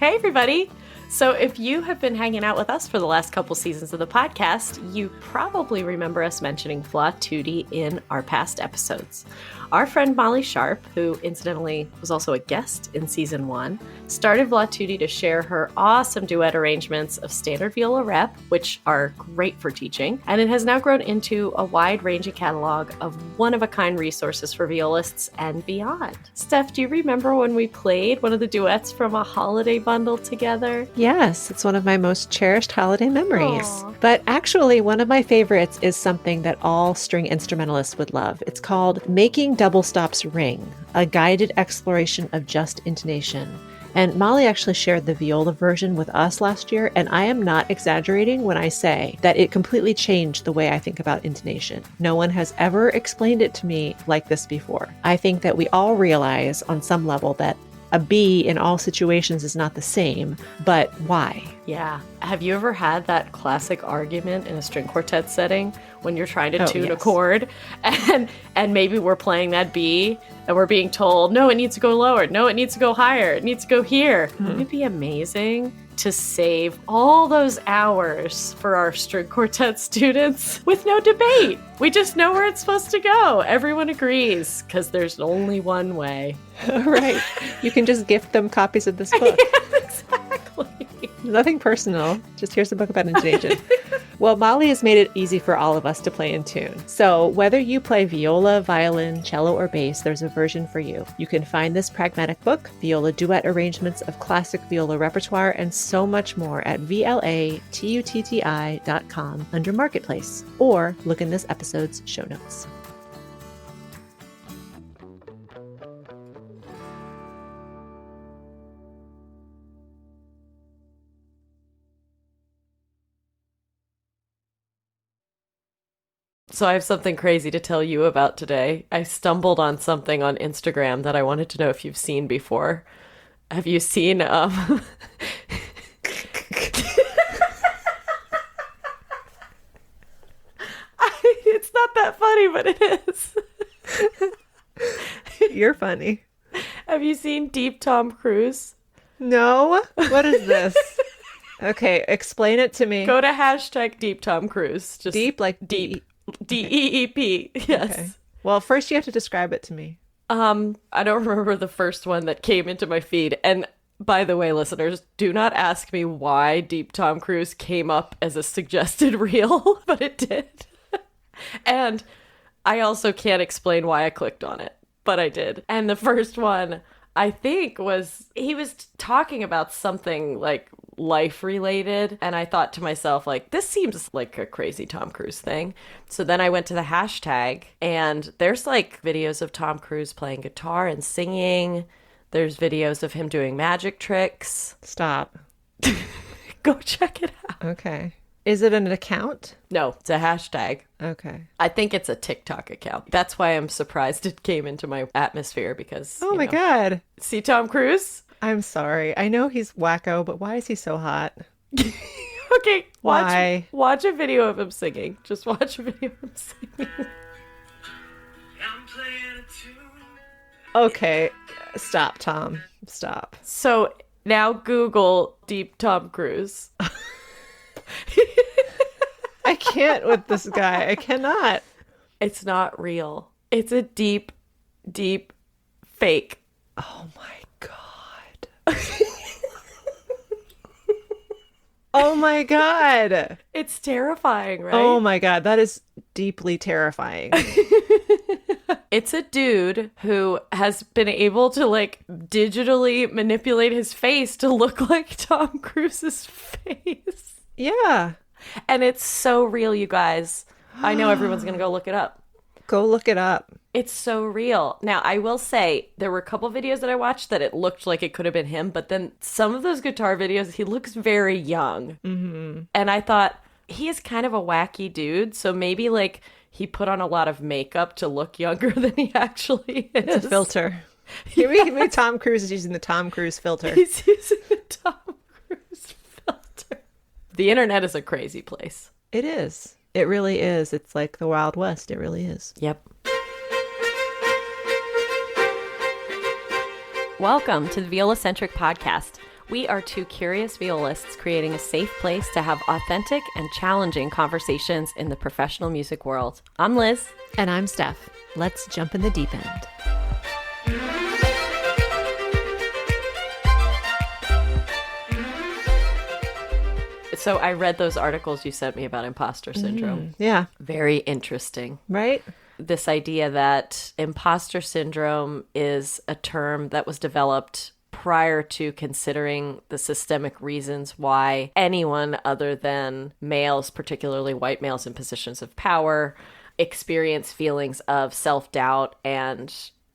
Hey, everybody. So if you have been hanging out with us for the last couple seasons of the podcast, you probably remember us mentioning Flaututi in our past episodes. Our friend Molly Sharp, who incidentally was also a guest in season 1, started Flaututi to share her awesome duet arrangements of standard viola rep, which are great for teaching, and it has now grown into a wide-ranging catalog of one-of-a-kind resources for violists and beyond. Steph, do you remember when we played one of the duets from a holiday bundle together? Yes, it's one of my most cherished holiday memories. Aww. But actually, one of my favorites is something that all string instrumentalists would love. It's called Making Double Stops Ring, a guided exploration of just intonation. And Molly actually shared the viola version with us last year, and I am not exaggerating when I say that it completely changed the way I think about intonation. No one has ever explained it to me like this before. I think that we all realize on some level that a B in all situations is not the same, but why? Yeah. Have you ever had that classic argument in a string quartet setting when you're trying to tune a chord and maybe we're playing that B and we're being told, no, it needs to go lower. No, it needs to go higher. It needs to go here. Wouldn't it be amazing to save all those hours for our string quartet students with no debate? We just know where it's supposed to go. Everyone agrees because there's only one way. Right. You can just gift them copies of this book. Yeah, exactly. Nothing personal. Just here's a book about intonation. Well, Molly has made it easy for all of us to play in tune. So whether you play viola, violin, cello, or bass, there's a version for you. You can find this pragmatic book, viola duet arrangements of classic viola repertoire, and so much more at vlatutti.com under Marketplace, or look in this episode's show notes. So I have something crazy to tell you about today. I stumbled on something on Instagram that I wanted to know if you've seen before. Have you seen It's not that funny, but it is. You're funny. Have you seen Deep Tom Cruise? No? What is this? Okay, explain it to me. Go to hashtag Deep Tom Cruise. Just deep, like deep. DEEP. Yes. Okay. Well, first you have to describe it to me. I don't remember the first one that came into my feed. And by the way, listeners, do not ask me why Deep Tom Cruise came up as a suggested reel, but it did. And I also can't explain why I clicked on it, but I did. And the first one, I think, he was talking about something like life related, and I thought to myself, like, this seems like a crazy Tom Cruise thing. So then I went to the hashtag, and there's like videos of Tom Cruise playing guitar and singing. There's videos of him doing magic tricks. Stop. Go check it out. Okay. Is it an account? No, it's a hashtag. Okay. I think it's a TikTok account. That's why I'm surprised it came into my atmosphere, because oh my God. See Tom Cruise? I'm sorry. I know he's wacko, but why is he so hot? Okay, why? Watch a video of him singing. Just watch a video of him singing. Okay, stop, Tom. Stop. So now Google Deep Tom Cruise. I can't with this guy. I cannot. It's not real. It's a deep, deep fake. Oh my God. Oh my God. It's terrifying, right? Oh my God. That is deeply terrifying. It's a dude who has been able to like digitally manipulate his face to look like Tom Cruise's face. Yeah. And it's so real, you guys. I know everyone's going to go look it up. Go look it up. It's so real. Now, I will say there were a couple videos that I watched that it looked like it could have been him, but then some of those guitar videos, he looks very young. Mm-hmm. And I thought, he is kind of a wacky dude, so maybe like he put on a lot of makeup to look younger than he actually is. It's a filter. Maybe Tom Cruise is using the Tom Cruise filter. He's using the Tom Cruise filter. The internet is a crazy place. It is. It really is. It's like the Wild West. It really is. Yep. Welcome to the Viola-Centric Podcast, We are two curious violists creating a safe place to have authentic and challenging conversations in the professional music world. I'm Liz. And I'm Steph. Let's jump in the deep end. So I read those articles you sent me about imposter syndrome. Yeah. Very interesting. Right? This idea that imposter syndrome is a term that was developed prior to considering the systemic reasons why anyone other than males, particularly white males in positions of power, experience feelings of self-doubt. And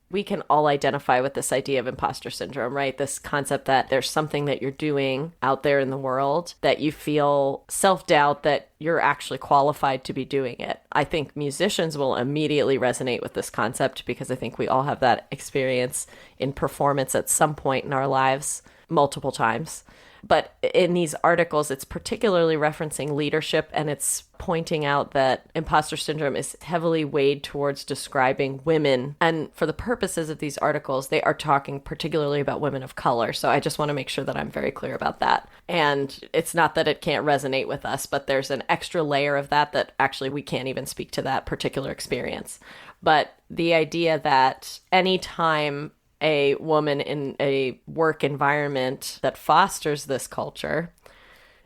we can all identify with this idea of imposter syndrome, right? This concept that there's something that you're doing out there in the world that you feel self-doubt that you're actually qualified to be doing it. I think musicians will immediately resonate with this concept because I think we all have that experience in performance at some point in our lives, multiple times. But in these articles, it's particularly referencing leadership, and it's pointing out that imposter syndrome is heavily weighed towards describing women. And for the purposes of these articles, they are talking particularly about women of color. So I just want to make sure that I'm very clear about that. And it's not that it can't resonate with us, but there's an extra layer of that actually we can't even speak to that particular experience. But the idea that anytime a woman in a work environment that fosters this culture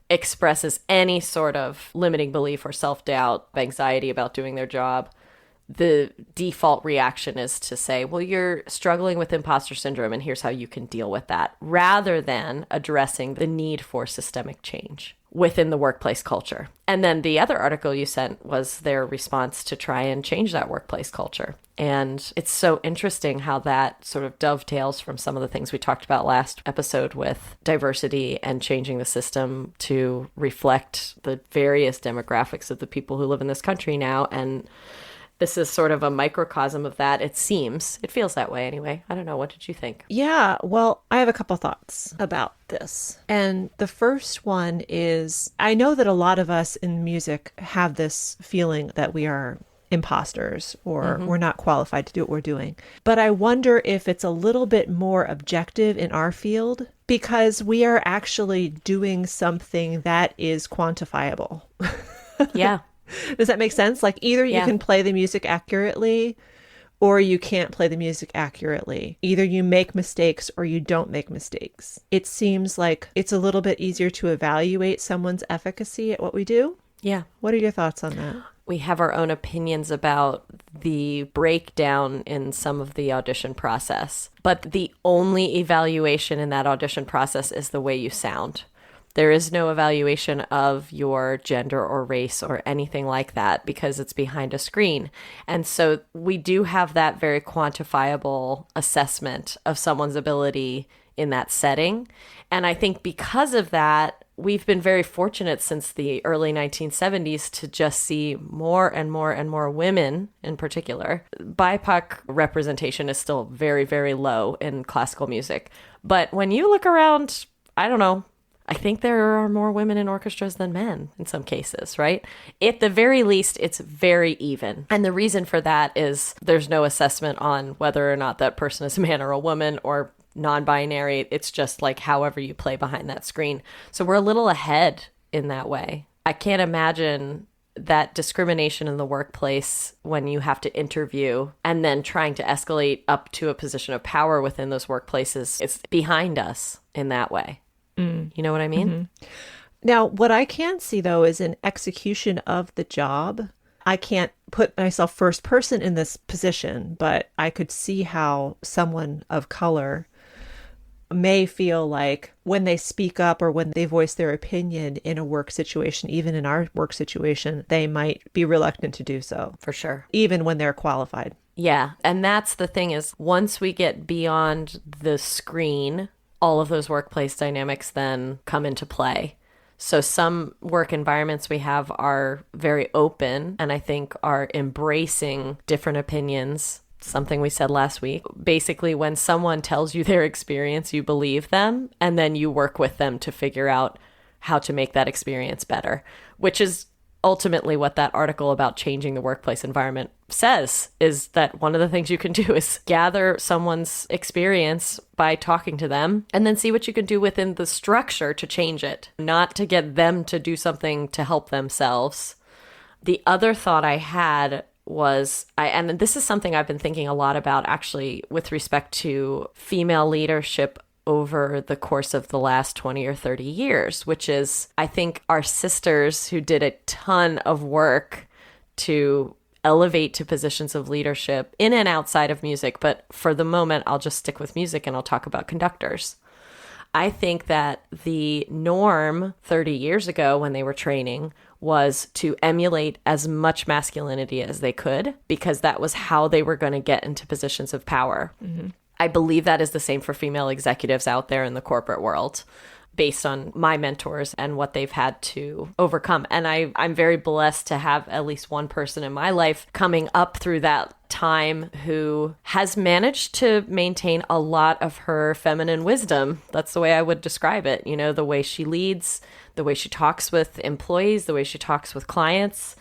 expresses any sort of limiting belief or self-doubt, anxiety about doing their job, the default reaction is to say, well, you're struggling with imposter syndrome and here's how you can deal with that, rather than addressing the need for systemic change within the workplace culture. And then the other article you sent was their response to try and change that workplace culture. And it's so interesting how that sort of dovetails from some of the things we talked about last episode with diversity and changing the system to reflect the various demographics of the people who live in this country now. And this is sort of a microcosm of that, it seems. It feels that way anyway. I don't know. What did you think? Yeah, well, I have a couple thoughts about this. And the first one is, I know that a lot of us in music have this feeling that we are imposters or we're not qualified to do what we're doing. But I wonder if it's a little bit more objective in our field because we are actually doing something that is quantifiable. Yeah. Does that make sense? Like either you can play the music accurately or you can't play the music accurately. Either you make mistakes or you don't make mistakes. It seems like it's a little bit easier to evaluate someone's efficacy at what we do. Yeah. What are your thoughts on that? We have our own opinions about the breakdown in some of the audition process, but the only evaluation in that audition process is the way you sound. There is no evaluation of your gender or race or anything like that because it's behind a screen. And so we do have that very quantifiable assessment of someone's ability in that setting. And I think because of that, we've been very fortunate since the early 1970s to just see more and more and more women in particular. BIPOC representation is still very, very low in classical music. But when you look around, I don't know, I think there are more women in orchestras than men in some cases, right? At the very least, it's very even. And the reason for that is there's no assessment on whether or not that person is a man or a woman or non-binary. It's just like however you play behind that screen. So we're a little ahead in that way. I can't imagine that discrimination in the workplace when you have to interview and then trying to escalate up to a position of power within those workplaces. It's behind us in that way. You know what I mean? Mm-hmm. Now, what I can see, though, is an execution of the job. I can't put myself first person in this position, but I could see how someone of color may feel like when they speak up or when they voice their opinion in a work situation, even in our work situation, they might be reluctant to do so. For sure. Even when they're qualified. Yeah. And that's the thing is once we get beyond the screen, all of those workplace dynamics then come into play. So some work environments we have are very open and I think are embracing different opinions, something we said last week. Basically, when someone tells you their experience, you believe them and then you work with them to figure out how to make that experience better, which is ultimately what that article about changing the workplace environment says is that one of the things you can do is gather someone's experience by talking to them and then see what you can do within the structure to change it, not to get them to do something to help themselves. The other thought I had was, and this is something I've been thinking a lot about actually with respect to female leadership over the course of the last 20 or 30 years, which is, I think our sisters who did a ton of work to elevate to positions of leadership in and outside of music. But for the moment, I'll just stick with music and I'll talk about conductors. I think that the norm 30 years ago when they were training was to emulate as much masculinity as they could, because that was how they were going to get into positions of power. Mm-hmm. I believe that is the same for female executives out there in the corporate world, based on my mentors and what they've had to overcome. And I'm very blessed to have at least one person in my life coming up through that time who has managed to maintain a lot of her feminine wisdom. That's the way I would describe it. You know, the way she leads, the way she talks with employees, the way she talks with clients.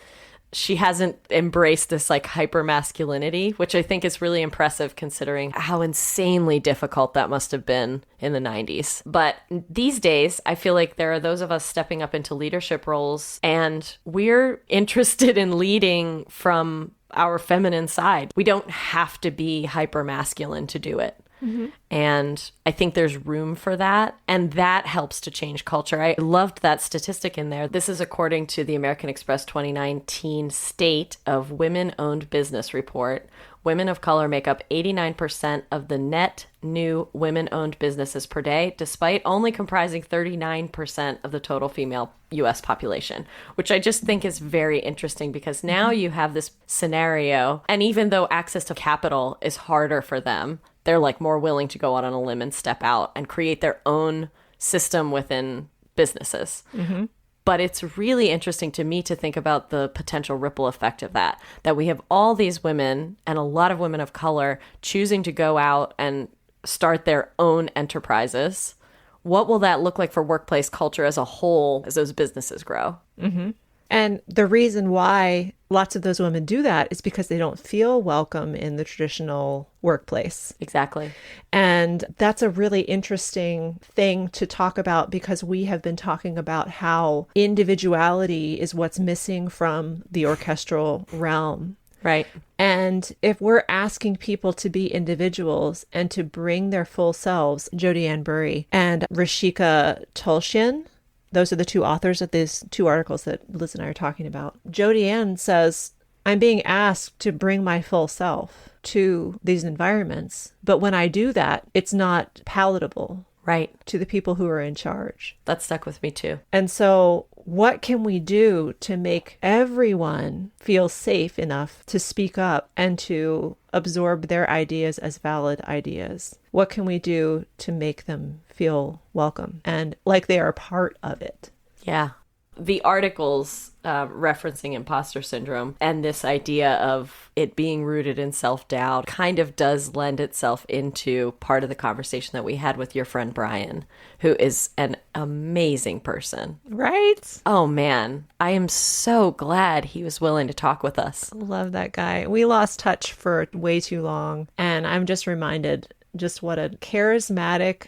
She hasn't embraced this like hyper masculinity, which I think is really impressive considering how insanely difficult that must have been in the 90s. But these days, I feel like there are those of us stepping up into leadership roles, and we're interested in leading from our feminine side. We don't have to be hyper masculine to do it. Mm-hmm. And I think there's room for that. And that helps to change culture. I loved that statistic in there. This is according to the American Express 2019 State of Women-Owned Business Report. Women of color make up 89% of the net new women-owned businesses per day, despite only comprising 39% of the total female U.S. population, which I just think is very interesting because now you have this scenario. And even though access to capital is harder for them, they're like more willing to go out on a limb and step out and create their own system within businesses. Mm-hmm. But it's really interesting to me to think about the potential ripple effect of that we have all these women and a lot of women of color choosing to go out and start their own enterprises. What will that look like for workplace culture as a whole as those businesses grow? Mm-hmm. And the reason why lots of those women do that is because they don't feel welcome in the traditional workplace. Exactly. And that's a really interesting thing to talk about because we have been talking about how individuality is what's missing from the orchestral realm. Right. And if we're asking people to be individuals and to bring their full selves, Jodi Ann Burry and Rishika Tulsyan, those are the two authors of these two articles that Liz and I are talking about. Jodi Ann says, I'm being asked to bring my full self to these environments. But when I do that, it's not palatable. Right. To the people who are in charge. That stuck with me too. And so what can we do to make everyone feel safe enough to speak up and to absorb their ideas as valid ideas? What can we do to make them feel welcome and like they are part of it? Yeah. The articles referencing imposter syndrome and this idea of it being rooted in self-doubt kind of does lend itself into part of the conversation that we had with your friend Brian, who is an amazing person. Right? Oh, man. I am so glad he was willing to talk with us. Love that guy. We lost touch for way too long. And I'm just reminded just what a charismatic,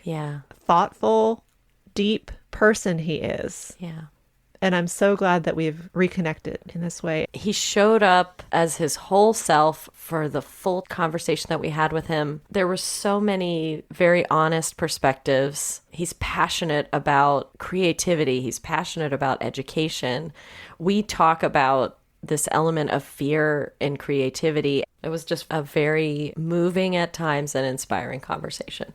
thoughtful, deep person he is. Yeah. And I'm so glad that we've reconnected in this way. He showed up as his whole self for the full conversation that we had with him. There were so many very honest perspectives. He's passionate about creativity. He's passionate about education. We talk about this element of fear in creativity. It was just a very moving at times and inspiring conversation.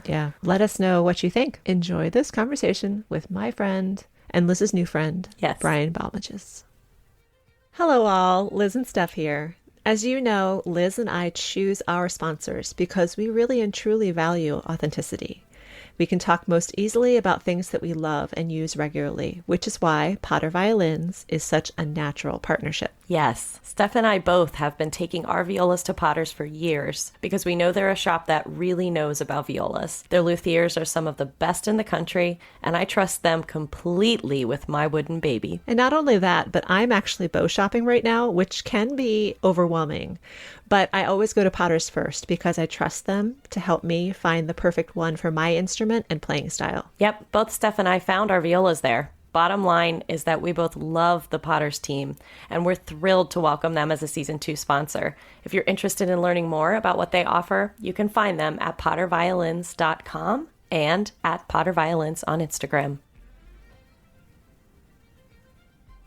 Yeah. Let us know what you think. Enjoy this conversation with my friend and Liz's new friend, Brian Balmages. Hello all, Liz and Steph here. As you know, Liz and I choose our sponsors because we really and truly value authenticity. We can talk most easily about things that we love and use regularly, which is why Potter Violins is such a natural partnership. Yes, Steph and I both have been taking our violas to Potters for years because we know they're a shop that really knows about violas. Their luthiers are some of the best in the country, and I trust them completely with my wooden baby. And not only that, but I'm actually bow shopping right now, which can be overwhelming. But I always go to Potters first because I trust them to help me find the perfect one for my instrument and playing style. Yep, both Steph and I found our violas there. Bottom line is that we both love the Potters team, and we're thrilled to welcome them as a Season 2 sponsor. If you're interested in learning more about what they offer, you can find them at potterviolins.com and at potterviolins on Instagram.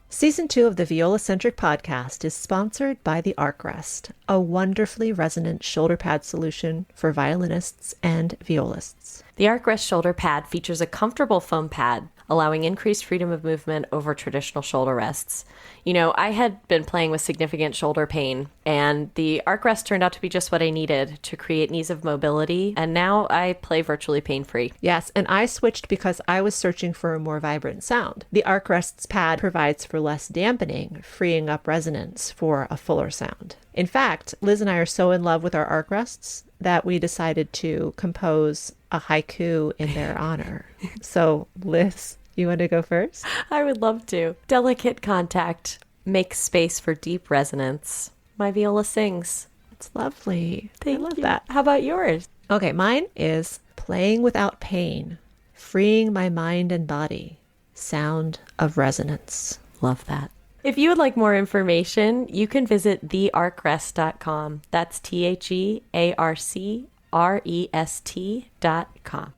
Season 2 of the Viola-centric podcast is sponsored by the Arcrest, a wonderfully resonant shoulder pad solution for violinists and violists. The Arcrest shoulder pad features a comfortable foam pad, allowing increased freedom of movement over traditional shoulder rests. You know, I had been playing with significant shoulder pain, and the Arcrest turned out to be just what I needed to create ease of mobility, and now I play virtually pain-free. Yes, and I switched because I was searching for a more vibrant sound. The Arcrest's pad provides for less dampening, freeing up resonance for a fuller sound. In fact, Liz and I are so in love with our Arcrests that we decided to compose a haiku in their honor. So, Liz, you want to go first? I would love to. Delicate contact makes space for deep resonance. My viola sings. It's lovely. Thank I love you. that. How about yours? Okay, mine is playing without pain, freeing my mind and body, sound of resonance. Love that. If you would like more information, you can visit thearcrest.com. That's TheArcrest.com.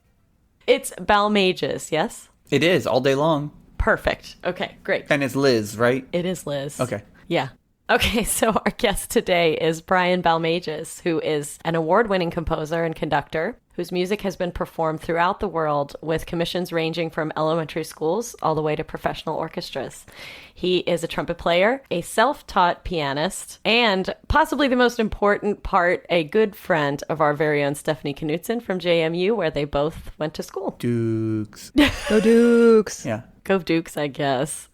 It's Balmages, yes? It is, all day long. Perfect. Okay, great. And it's Liz, right? It is Liz. Okay. Yeah. Okay, so our guest today is Brian Balmages, who is an award-winning composer and conductor whose music has been performed throughout the world with commissions ranging from elementary schools all the way to professional orchestras. He is a trumpet player, a self-taught pianist, and possibly the most important part, a good friend of our very own Stephanie Knutson from JMU, where they both went to school. Dukes. Go Dukes! Yeah. Go Dukes, I guess.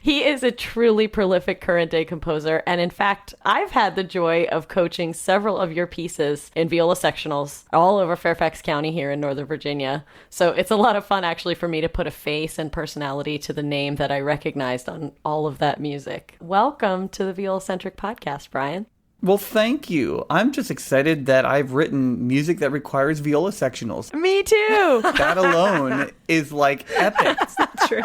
He is a truly prolific current day composer, and in fact, I've had the joy of coaching several of your pieces in viola sectionals all over Fairfax County here in Northern Virginia. So it's a lot of fun actually for me to put a face and personality to the name that I recognized on all of that music. Welcome to the Viola-centric podcast, Brian. Well, thank you. I'm just excited that I've written music that requires viola sectionals. Me too! That alone is like epic. True.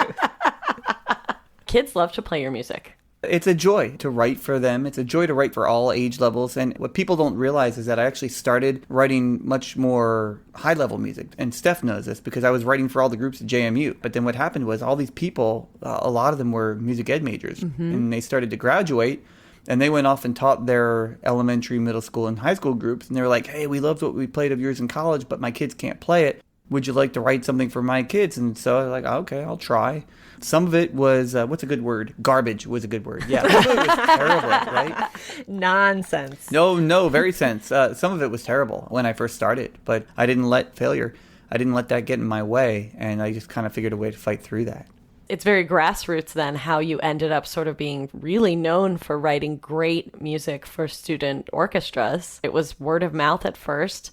Kids love to play your music. It's a joy to write for them. It's a joy to write for all age levels. And what people don't realize is that I actually started writing much more high-level music. And Steph knows this because I was writing for all the groups at JMU. But then what happened was all these people, a lot of them were music ed majors. And they started to graduate. And they went off and taught their elementary, middle school, and high school groups. And they were like, hey, we loved what we played of yours in college, but my kids can't play it. Would you like to write something for my kids? And so I was like, okay, I'll try. Some of it was, what's a good word? Garbage was a good word. Yeah, some of it was terrible, right? Nonsense. No, very sense. Some of it was terrible when I first started, but I didn't let that get in my way, and I just kind of figured a way to fight through that. It's very grassroots then how you ended up sort of being really known for writing great music for student orchestras. It was word of mouth at first.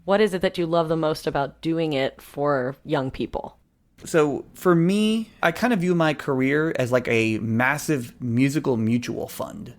What is it that you love the most about doing it for young people? So for me, I kind of view my career as like a massive musical mutual fund.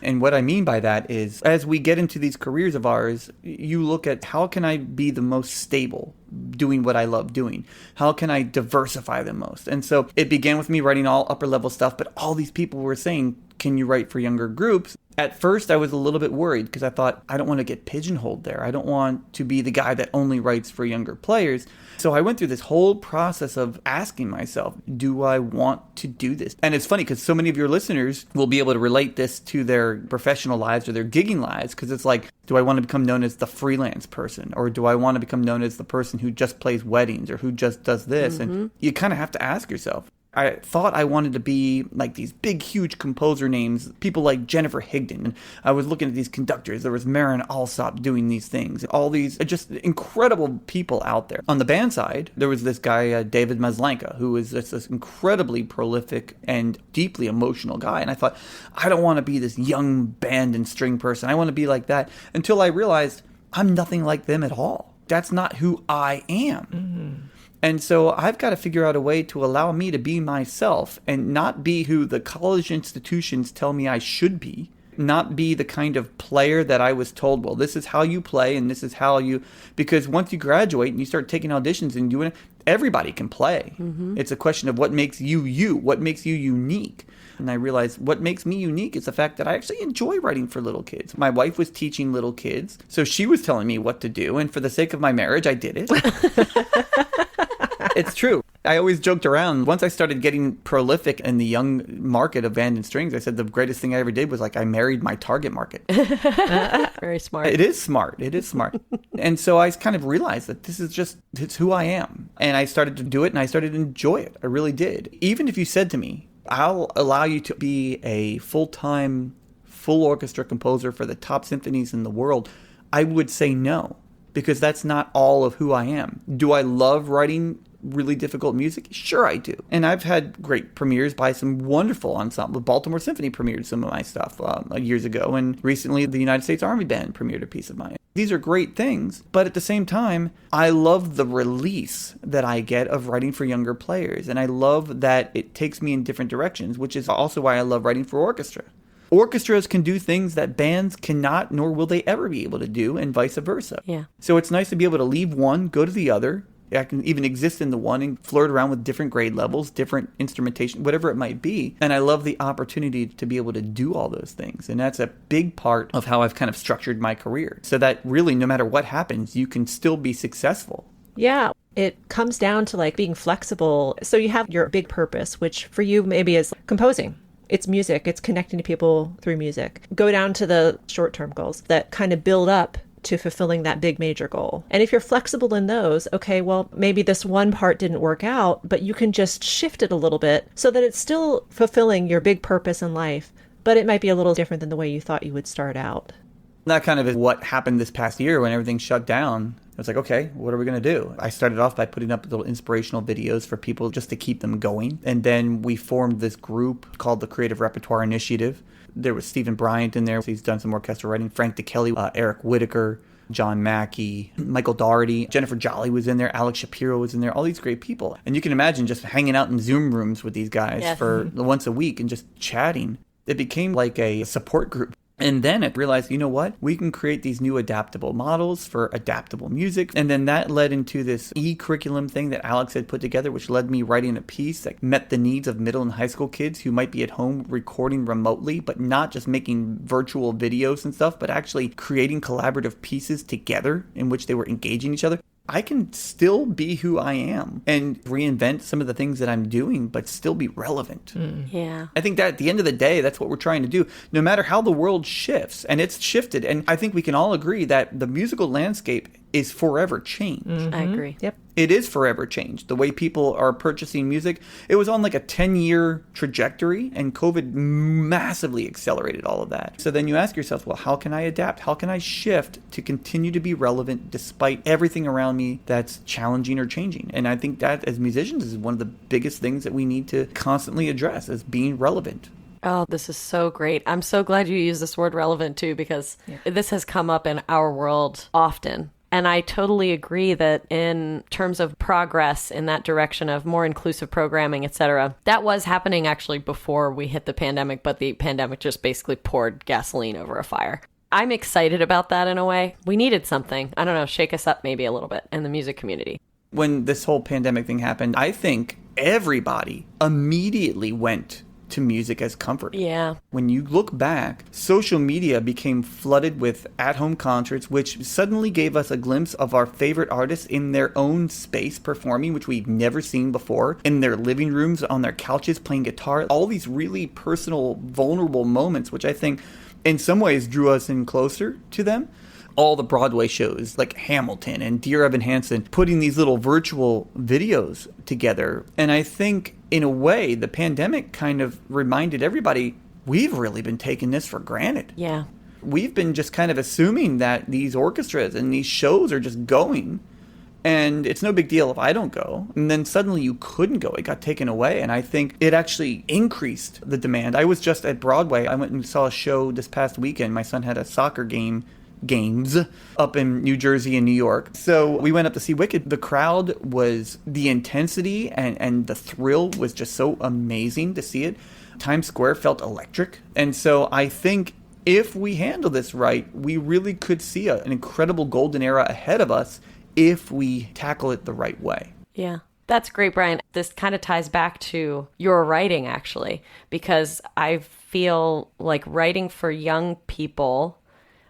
And what I mean by that is, as we get into these careers of ours, you look at how can I be the most stable doing what I love doing? How can I diversify the most? And so it began with me writing all upper level stuff, but all these people were saying, can you write for younger groups? At first, I was a little bit worried because I thought, I don't want to get pigeonholed there. I don't want to be the guy that only writes for younger players. So I went through this whole process of asking myself, do I want to do this? And it's funny because so many of your listeners will be able to relate this to their professional lives or their gigging lives, because it's like, do I want to become known as the freelance person? Or do I want to become known as the person who just plays weddings or who just does this? And you kind of have to ask yourself, I thought I wanted to be like these big, huge composer names, people like Jennifer Higdon. And I was looking at these conductors. There was Marin Alsop doing these things. All these just incredible people out there. On the band side, there was this guy, David Maslanka, who is this incredibly prolific and deeply emotional guy. And I thought, I don't want to be this young band and string person. I want to be like that. Until I realized I'm nothing like them at all. That's not who I am. Mm-hmm. And so I've got to figure out a way to allow me to be myself and not be who the college institutions tell me I should be, not be the kind of player that I was told, well, this is how you play and this is how you, because once you graduate and you start taking auditions and doing it, everybody can play. Mm-hmm. It's a question of what makes you you, what makes you unique. And I realized what makes me unique is the fact that I actually enjoy writing for little kids. My wife was teaching little kids, so she was telling me what to do. And for the sake of my marriage, I did it. It's true. I always joked around. Once I started getting prolific in the young market of band and strings, I said the greatest thing I ever did was like I married my target market. Very smart. It is smart. It is smart. And so I kind of realized that it's who I am. And I started to do it and I started to enjoy it. I really did. Even if you said to me, I'll allow you to be a full-time, full orchestra composer for the top symphonies in the world, I would say no, because that's not all of who I am. Do I love writing really difficult music? Sure I do. And I've had great premieres by some wonderful ensemble. Baltimore Symphony premiered some of my stuff years ago, and recently the United States Army Band premiered a piece of mine. These are great things, but at the same time, I love the release that I get of writing for younger players, and I love that it takes me in different directions, which is also why I love writing for orchestra. Orchestras can do things that bands cannot, nor will they ever be able to do, and vice versa. Yeah. So it's nice to be able to leave one, go to the other. I can even exist in the one and flirt around with different grade levels, different instrumentation, whatever it might be. And I love the opportunity to be able to do all those things. And that's a big part of how I've kind of structured my career. So that really, no matter what happens, you can still be successful. Yeah. It comes down to like being flexible. So you have your big purpose, which for you maybe is composing. It's music. It's connecting to people through music. Go down to the short-term goals that kind of build up to fulfilling that big major goal. And if you're flexible in those, okay, well, maybe this one part didn't work out, but you can just shift it a little bit so that it's still fulfilling your big purpose in life, but it might be a little different than the way you thought you would start out. That kind of is what happened this past year when everything shut down. I was like, okay, what are we going to do? I started off by putting up little inspirational videos for people just to keep them going. And then we formed this group called the Creative Repertoire Initiative. There was Stephen Bryant in there. He's done some orchestral writing. Frank DeKelly, Eric Whitaker, John Mackey, Michael Dougherty, Jennifer Jolly was in there. Alex Shapiro was in there. All these great people. And you can imagine just hanging out in Zoom rooms with these guys for once a week and just chatting. It became like a support group. And then I realized, you know what? We can create these new adaptable models for adaptable music. And then that led into this e-curriculum thing that Alex had put together, which led me writing a piece that met the needs of middle and high school kids who might be at home recording remotely, but not just making virtual videos and stuff, but actually creating collaborative pieces together in which they were engaging each other. I can still be who I am and reinvent some of the things that I'm doing, but still be relevant. Yeah. I think that at the end of the day, that's what we're trying to do, no matter how the world shifts. And it's shifted. And I think we can all agree that the musical landscape is forever changed. I agree. Yep. It is forever changed. The way people are purchasing music, it was on like a 10-year trajectory, and COVID massively accelerated all of that. So then you ask yourself, well, how can I adapt? How can I shift to continue to be relevant despite everything around me that's challenging or changing? And I think that as musicians is one of the biggest things that we need to constantly address, as being relevant. Oh, this is so great. I'm so glad you use this word relevant too, because this has come up in our world often. And I totally agree that in terms of progress in that direction of more inclusive programming, et cetera, that was happening actually before we hit the pandemic, but the pandemic just basically poured gasoline over a fire. I'm excited about that in a way. We needed something, I don't know, shake us up maybe a little bit in the music community. When this whole pandemic thing happened, I think everybody immediately went to music as comfort. Yeah. When you look back, social media became flooded with at-home concerts, which suddenly gave us a glimpse of our favorite artists in their own space performing, which we've never seen before, in their living rooms, on their couches, playing guitar. All these really personal, vulnerable moments, which I think in some ways drew us in closer to them. All the Broadway shows like Hamilton and Dear Evan Hansen putting these little virtual videos together. And I think in a way, the pandemic kind of reminded everybody, we've really been taking this for granted. Yeah. We've been just kind of assuming that these orchestras and these shows are just going, and it's no big deal if I don't go. And then suddenly you couldn't go. It got taken away. And I think it actually increased the demand. I was just at Broadway. I went and saw a show this past weekend. My son had a soccer games up in New Jersey and New York. So we went up to see Wicked. The crowd was, the intensity and the thrill was just so amazing to see it. Times Square felt electric. And so I think if we handle this right, we really could see an incredible golden era ahead of us if we tackle it the right way. Yeah. That's great, Brian. This kind of ties back to your writing, actually, because I feel like writing for young people,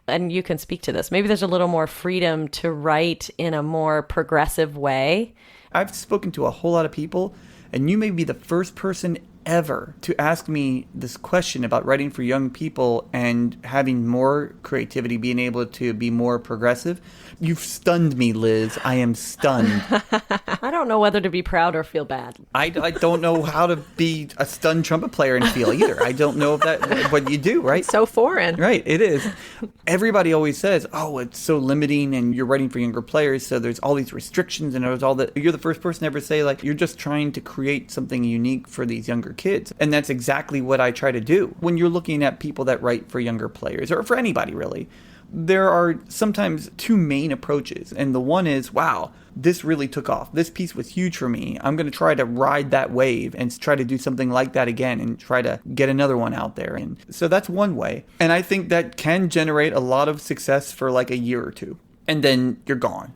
and you can speak to this, maybe there's a little more freedom to write in a more progressive way. I've spoken to a whole lot of people, and you may be the first person ever to ask me this question about writing for young people and having more creativity, being able to be more progressive. You've stunned me, Liz. I am stunned. I don't know whether to be proud or feel bad. I don't know how to be a stunned trumpet player and feel either. I don't know if that what you do, right? It's so foreign. Right, it is. Everybody always says, oh, it's so limiting and you're writing for younger players, so there's all these restrictions and there's all that. You're the first person to ever say, like, you're just trying to create something unique for these younger kids. And that's exactly what I try to do. When you're looking at people that write for younger players, or for anybody really, there are sometimes two main approaches. And the one is, wow, this really took off. This piece was huge for me. I'm going to try to ride that wave and try to do something like that again and try to get another one out there. And so that's one way. And I think that can generate a lot of success for like a year or two. And then you're gone.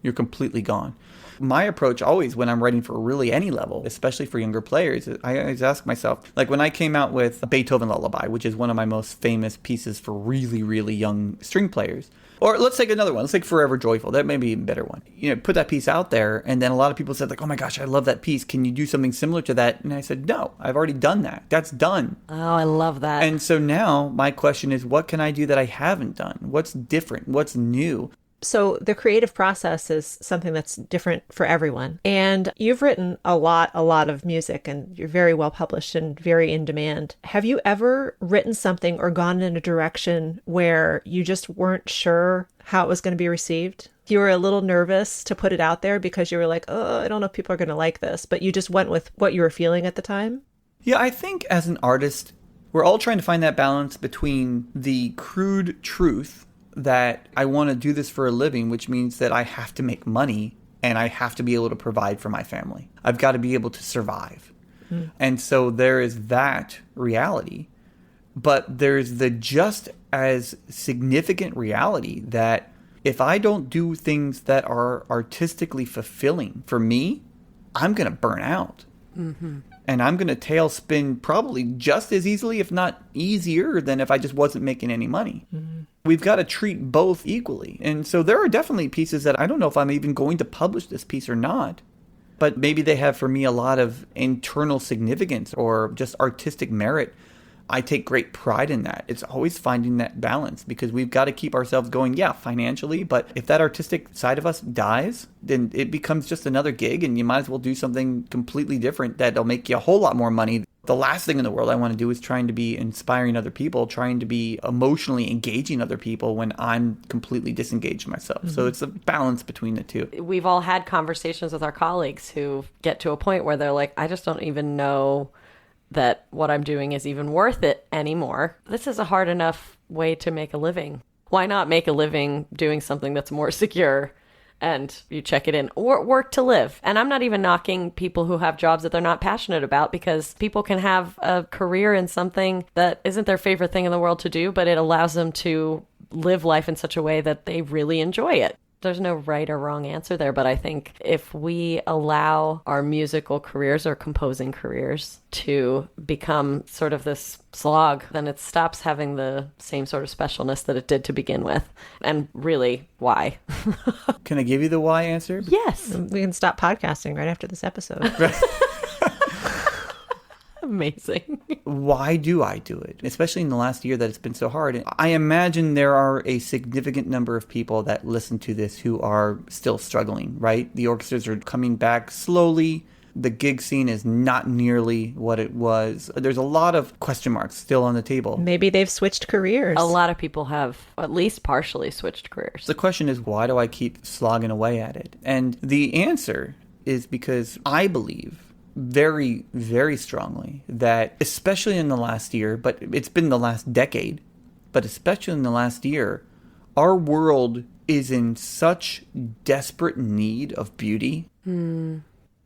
You're completely gone. My approach always when I'm writing for really any level, especially for younger players, I always ask myself, like when I came out with a Beethoven Lullaby, which is one of my most famous pieces for really, really young string players. Or let's take another one. Let's take Forever Joyful. That may be a better one. You know, put that piece out there, and then a lot of people said, like, oh my gosh, I love that piece. Can you do something similar to that? And I said, no, I've already done that. That's done. Oh, I love that. And so now my question is, what can I do that I haven't done? What's different? What's new? So the creative process is something that's different for everyone. And you've written a lot of music, and you're very well published and very in demand. Have you ever written something or gone in a direction where you just weren't sure how it was going to be received? You were a little nervous to put it out there because you were like, oh, I don't know if people are going to like this, but you just went with what you were feeling at the time? Yeah, I think as an artist, we're all trying to find that balance between the crude truth that I want to do this for a living, which means that I have to make money and I have to be able to provide for my family. I've got to be able to survive. And so there is that reality. But there's the just as significant reality that if I don't do things that are artistically fulfilling for me, I'm going to burn out. And I'm going to tailspin probably just as easily, if not easier, than if I just wasn't making any money. We've got to treat both equally. And so there are definitely pieces that I don't know if I'm even going to publish this piece or not. But maybe they have for me a lot of internal significance or just artistic merit. I take great pride in that. It's always finding that balance because we've got to keep ourselves going, yeah, financially. But if that artistic side of us dies, then it becomes just another gig and you might as well do something completely different that'll make you a whole lot more money. The last thing in the world I want to do is trying to be inspiring other people, trying to be emotionally engaging other people when I'm completely disengaged myself. So it's a balance between the two. We've all had conversations with our colleagues who get to a point where they're like, I just don't even know that what I'm doing is even worth it anymore. This is a hard enough way to make a living. Why not make a living doing something that's more secure and you check it in, or work to live? And I'm not even knocking people who have jobs that they're not passionate about, because people can have a career in something that isn't their favorite thing in the world to do, but it allows them to live life in such a way that they really enjoy it. There's no right or wrong answer there, but I think if we allow our musical careers or composing careers to become sort of this slog, then it stops having the same sort of specialness that it did to begin with. And really, why? Can I give you the why answer? Yes. We can stop podcasting right after this episode. Amazing. Why do I do it? Especially in the last year that it's been so hard. I imagine there are a significant number of people that listen to this who are still struggling, right? The orchestras are coming back slowly. The gig scene is not nearly what it was. There's a lot of question marks still on the table. Maybe they've switched careers. A lot of people have at least partially switched careers. The question is, why do I keep slogging away at it? And the answer is because I believe very, very strongly that, especially in the last year, but it's been the last decade, but especially in the last year, our world is in such desperate need of beauty.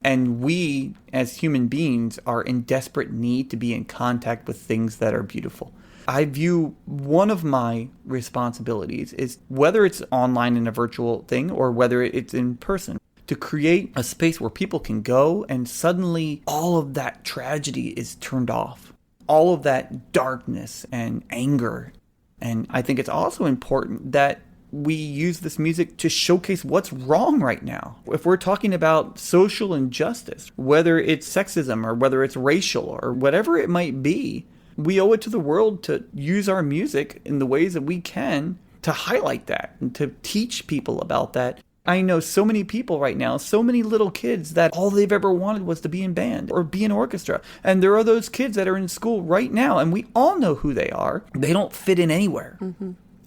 And we, as human beings, are in desperate need to be in contact with things that are beautiful. I view one of my responsibilities is, whether it's online in a virtual thing or whether it's in person, to create a space where people can go and suddenly all of that tragedy is turned off. All of that darkness and anger. And I think it's also important that we use this music to showcase what's wrong right now. If we're talking about social injustice, whether it's sexism or whether it's racial or whatever it might be, we owe it to the world to use our music in the ways that we can to highlight that and to teach people about that. I know so many people right now, so many little kids that all they've ever wanted was to be in band or be in orchestra. And there are those kids that are in school right now, and we all know who they are. They don't fit in anywhere.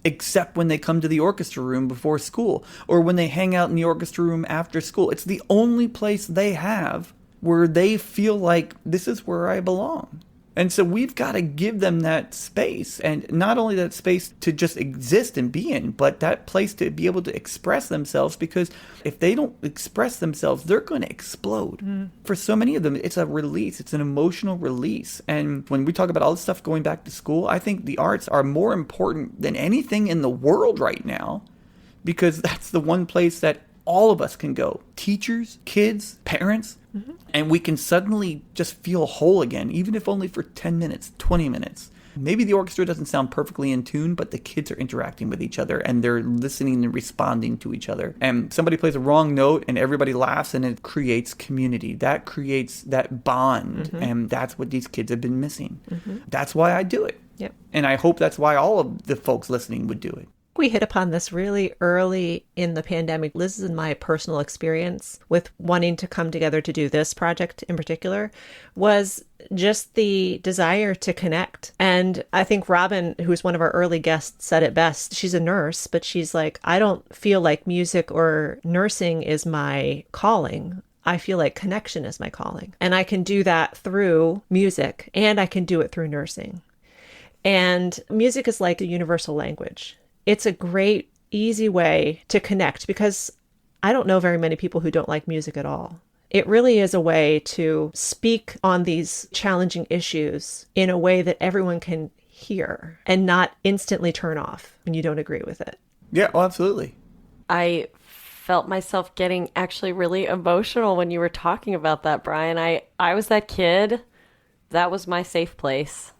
Except when they come to the orchestra room before school or when they hang out in the orchestra room after school. It's the only place they have where they feel like this is where I belong. And so we've got to give them that space, and not only that space to just exist and be in, but that place to be able to express themselves, because if they don't express themselves, they're going to explode. For so many of them, it's a release. It's an emotional release. And when we talk about all this stuff going back to school, I think the arts are more important than anything in the world right now, because that's the one place that all of us can go. Teachers, kids, parents. And we can suddenly just feel whole again, even if only for 10 minutes, 20 minutes. Maybe the orchestra doesn't sound perfectly in tune, but the kids are interacting with each other and they're listening and responding to each other. And somebody plays a wrong note and everybody laughs, and it creates community. That creates that bond. And that's what these kids have been missing. That's why I do it. Yep. And I hope that's why all of the folks listening would do it. We hit upon this really early in the pandemic. This is my personal experience with wanting to come together to do this project in particular, was just the desire to connect. And I think Robin, who's one of our early guests, said it best. She's a nurse, but she's like, I don't feel like music or nursing is my calling. I feel like connection is my calling. And I can do that through music, and I can do it through nursing. And music is like a universal language. It's a great, easy way to connect, because I don't know very many people who don't like music at all. It really is a way to speak on these challenging issues in a way that everyone can hear and not instantly turn off when you don't agree with it. Yeah, well, absolutely. I felt myself getting actually really emotional when you were talking about that, Brian. I was that kid. That was my safe place.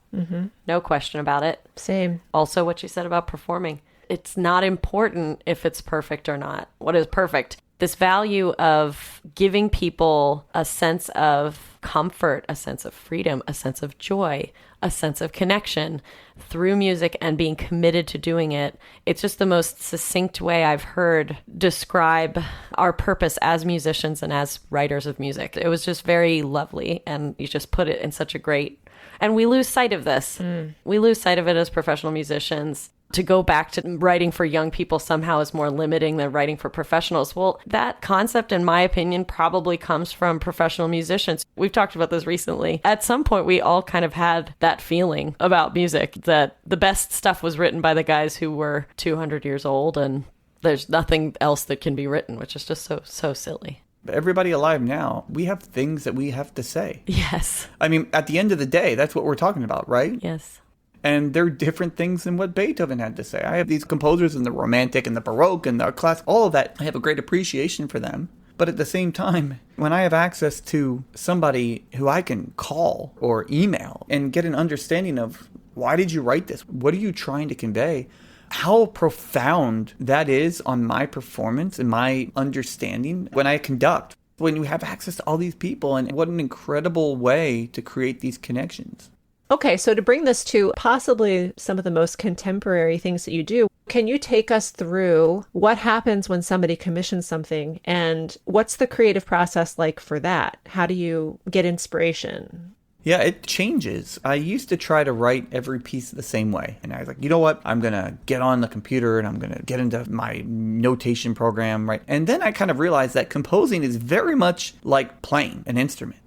No question about it. Same. Also, what you said about performing. It's not important if it's perfect or not. What is perfect? This value of giving people a sense of comfort, a sense of freedom, a sense of joy, a sense of connection through music, and being committed to doing it. It's just the most succinct way I've heard describe our purpose as musicians and as writers of music. It was just very lovely, and you just put it in such a great... And we lose sight of this. We lose sight of it as professional musicians. To go back to writing for young people somehow is more limiting than writing for professionals. Well, that concept, in my opinion, probably comes from professional musicians. We've talked about this recently. At some point, we all kind of had that feeling about music, that the best stuff was written by the guys who were 200 years old, and there's nothing else that can be written, which is just so silly. Everybody alive now, we have things that we have to say. Yes. I mean, at the end of the day, that's what we're talking about, right? Yes. And they're different things than what Beethoven had to say. I have these composers in the Romantic and the Baroque and the classic, all of that. I have a great appreciation for them. But at the same time, when I have access to somebody who I can call or email and get an understanding of, why did you write this? What are you trying to convey? How profound that is on my performance and my understanding when I conduct, when you have access to all these people, and what an incredible way to create these connections. Okay, so to bring this to possibly some of the most contemporary things that you do, can you take us through what happens when somebody commissions something and what's the creative process like for that? How do you get inspiration? Yeah, it changes. I used to try to write every piece the same way. And I was like, you know what? I'm going to get on the computer and I'm going to get into my notation program, right? And then I kind of realized that composing is very much like playing an instrument.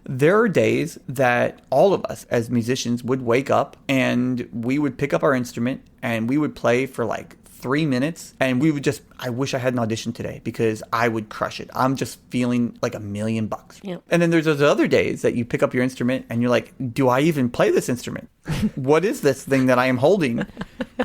There are days that all of us as musicians would wake up and we would pick up our instrument and we would play for like 3 minutes and we would just, I wish I had an audition today because I would crush it. I'm just feeling like $1,000,000. Yep. And then there's those other days that you pick up your instrument and you're like, do I even play this instrument? What is this thing that I am holding?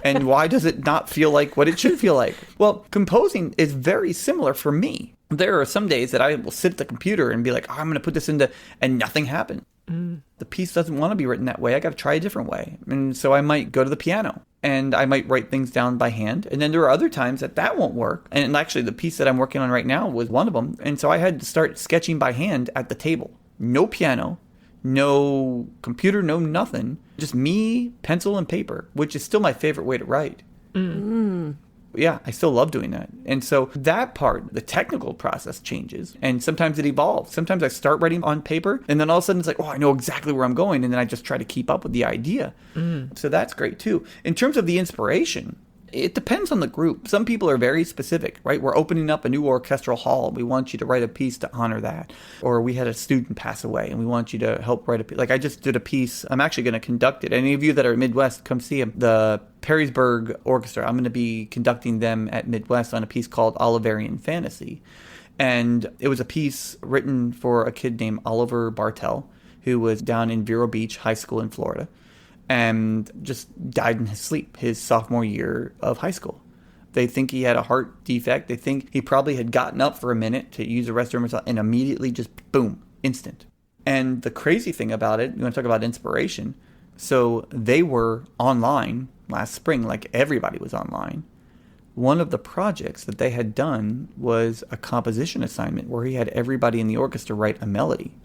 And why does it not feel like what it should feel like? Well, composing is very similar for me. There are some days that I will sit at the computer and be like, oh, I'm going to put this into, and nothing happened. The piece doesn't want to be written that way. I got to try a different way. And so I might go to the piano and I might write things down by hand. And then there are other times that that won't work. And actually the piece that I'm working on right now was one of them. And so I had to start sketching by hand at the table. No piano, no computer, no nothing. Just me, pencil and paper, which is still my favorite way to write. Yeah, I still love doing that. And so that part, the technical process changes and sometimes it evolves. Sometimes I start writing on paper and then all of a sudden it's like, oh, I know exactly where I'm going. And then I just try to keep up with the idea. So that's great too. In terms of the inspiration, it depends on the group. Some people are very specific, right? We're opening up a new orchestral hall. We want you to write a piece to honor that. Or we had a student pass away and we want you to help write a piece. Like I just did a piece. I'm actually going to conduct it. Any of you that are Midwest, come see him. The Perrysburg Orchestra. I'm going to be conducting them at Midwest on a piece called Oliverian Fantasy. And it was a piece written for a kid named Oliver Bartell, who was down in Vero Beach High School in Florida. And just died in his sleep his sophomore year of high school. They think he had a heart defect. They think he probably had gotten up for a minute to use the restroom and immediately just boom, instant. And the crazy thing about it, you want to talk about inspiration. So they were online last spring, like everybody was online. One of the projects that they had done was a composition assignment where he had everybody in the orchestra write a melody.